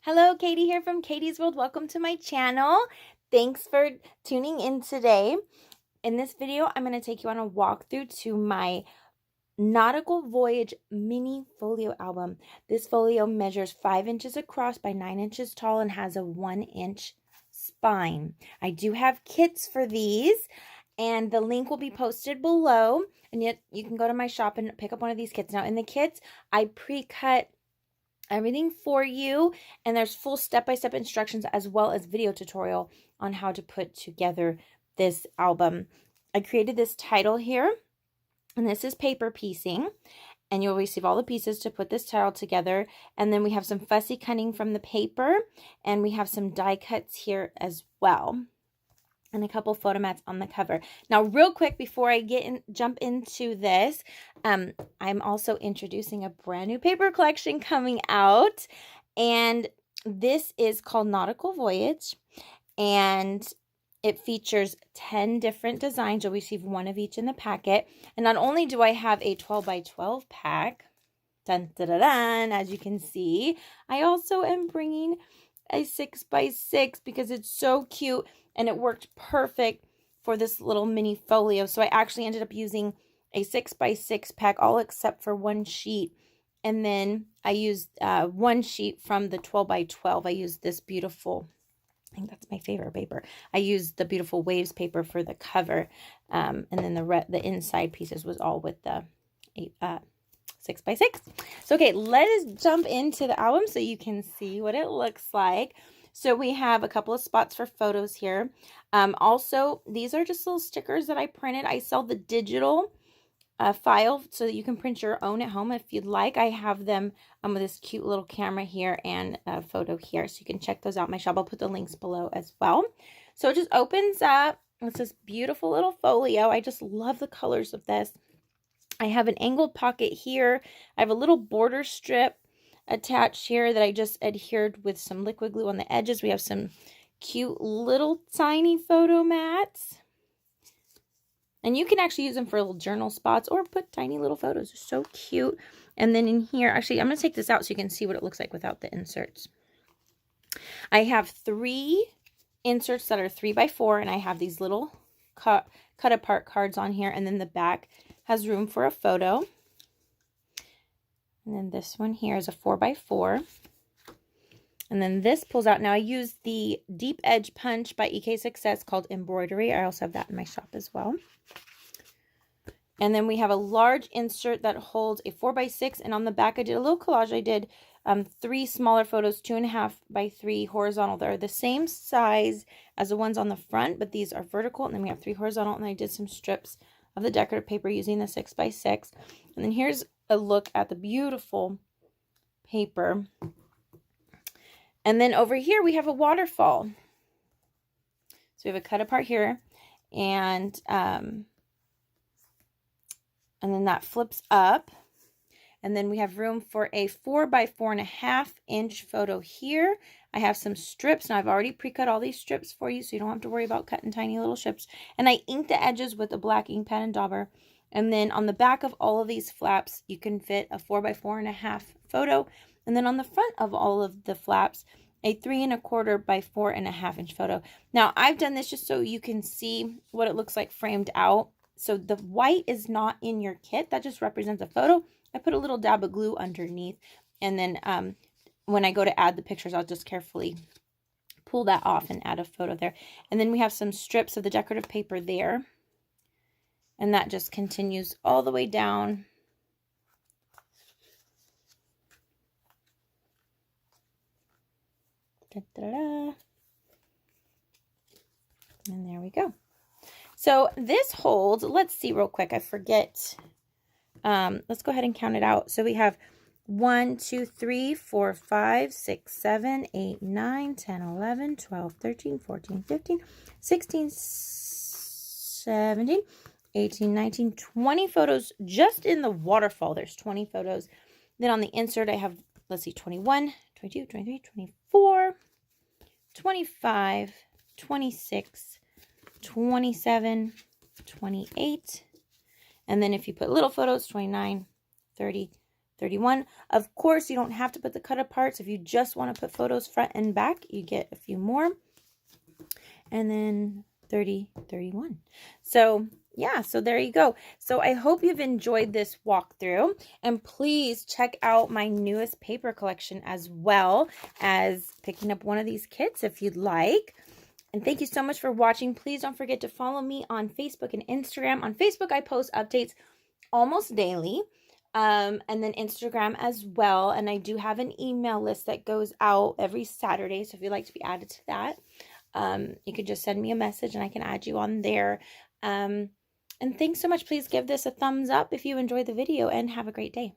Hello, Katie here from Katie's World. Welcome to my channel. Thanks for tuning in today. In this video, I'm going to take you on a walkthrough to my Nautical Voyage mini folio album. This folio measures 5 inches across by 9 inches tall and has a 1-inch spine. I do have kits for these, and the link will be posted below. And yet you can go to my shop and pick up one of these kits. Now, in the kits, I pre-cut everything for you, and there's full step-by-step instructions as well as video tutorial on how to put together this album. I created this title here, and this is paper piecing, and you'll receive all the pieces to put this title together. And then we have some fussy cutting from the paper, and we have some die cuts here as well, and a couple photo mats on the cover. Now, real quick before I jump into this, I'm also introducing a brand new paper collection coming out, and this is called Nautical Voyage, and it features 10 different designs. You'll receive one of each in the packet, and not only do I have a 12 by 12 pack, dun, dun, dun, dun, as you can see, I also am bringing a 6 by 6 because it's so cute. And it worked perfect for this little mini folio. So I actually ended up using a 6 by 6 pack, all except for one sheet. And then I used one sheet from the 12 by 12. I used this beautiful, I think that's my favorite paper. I used the beautiful Waves paper for the cover. And then the inside pieces was all with the 6 by 6. So, okay, let us jump into the album so you can see what it looks like. So we have a couple of spots for photos here. Also, these are just little stickers that I printed. I sell the digital file so that you can print your own at home if you'd like. I have them with this cute little camera here and a photo here. So you can check those out in my shop. I'll put the links below as well. So it just opens up. It's this beautiful little folio. I just love the colors of this. I have an angled pocket here. I have a little border strip attached here that I just adhered with some liquid glue on the edges. We have some cute little tiny photo mats, and you can actually use them for little journal spots or put tiny little photos. They're so cute. And then in here, actually, I'm going to take this out so you can see what it looks like without the inserts. I have 3 inserts that are 3 by 4, and I have these little cut apart cards on here, and then the back has room for a photo. And then this one here is a 4 by 4. And then this pulls out. Now I use the Deep Edge Punch by EK Success called Embroidery. I also have that in my shop as well. And then we have a large insert that holds a 4 by 6. And on the back I did a little collage. I did 3 smaller photos, 2.5 by 3 horizontal. They're the same size as the ones on the front, but these are vertical. And then we have 3 horizontal. And I did some strips of the decorative paper using the 6 by 6. And then here's a look at the beautiful paper. And then over here we have a waterfall. So we have a cut apart here, and then that flips up, and then we have room for a 4 by 4.5 inch photo here. I have some strips. Now I've already pre-cut all these strips for you, so you don't have to worry about cutting tiny little strips. And I inked the edges with a black ink pad and dauber. And then on the back of all of these flaps, you can fit a 4 by 4.5 photo. And then on the front of all of the flaps, a 3.25 by 4.5 inch photo. Now, I've done this just so you can see what it looks like framed out. So the white is not in your kit. That just represents a photo. I put a little dab of glue underneath. And then when I go to add the pictures, I'll just carefully pull that off and add a photo there. And then we have some strips of the decorative paper there. And that just continues all the way down. Da-da-da. And there we go. So this holds, let's see real quick, I forget. Let's go ahead and count it out. So we have 1, 2, 3, 4, 5, 6, 7, 8, 9, 10, 11, 12, 13, 14, 15, 16, 17, 18, 19, 20 photos just in the waterfall. There's 20 photos. Then on the insert, I have, let's see, 21, 22, 23, 24, 25, 26, 27, 28. And then if you put little photos, 29, 30, 31. Of course, you don't have to put the cut aparts. If you just want to put photos front and back, you get a few more. And then 30, 31. So yeah, so there you go. So I hope you've enjoyed this walkthrough, and please check out my newest paper collection as well as picking up one of these kits if you'd like. And thank you so much for watching. Please don't forget to follow me on Facebook and Instagram. On Facebook, I post updates almost daily, and then Instagram as well. And I do have an email list that goes out every Saturday, so if you'd like to be added to that, you can just send me a message and I can add you on there. And thanks so much. Please give this a thumbs up if you enjoyed the video, and have a great day.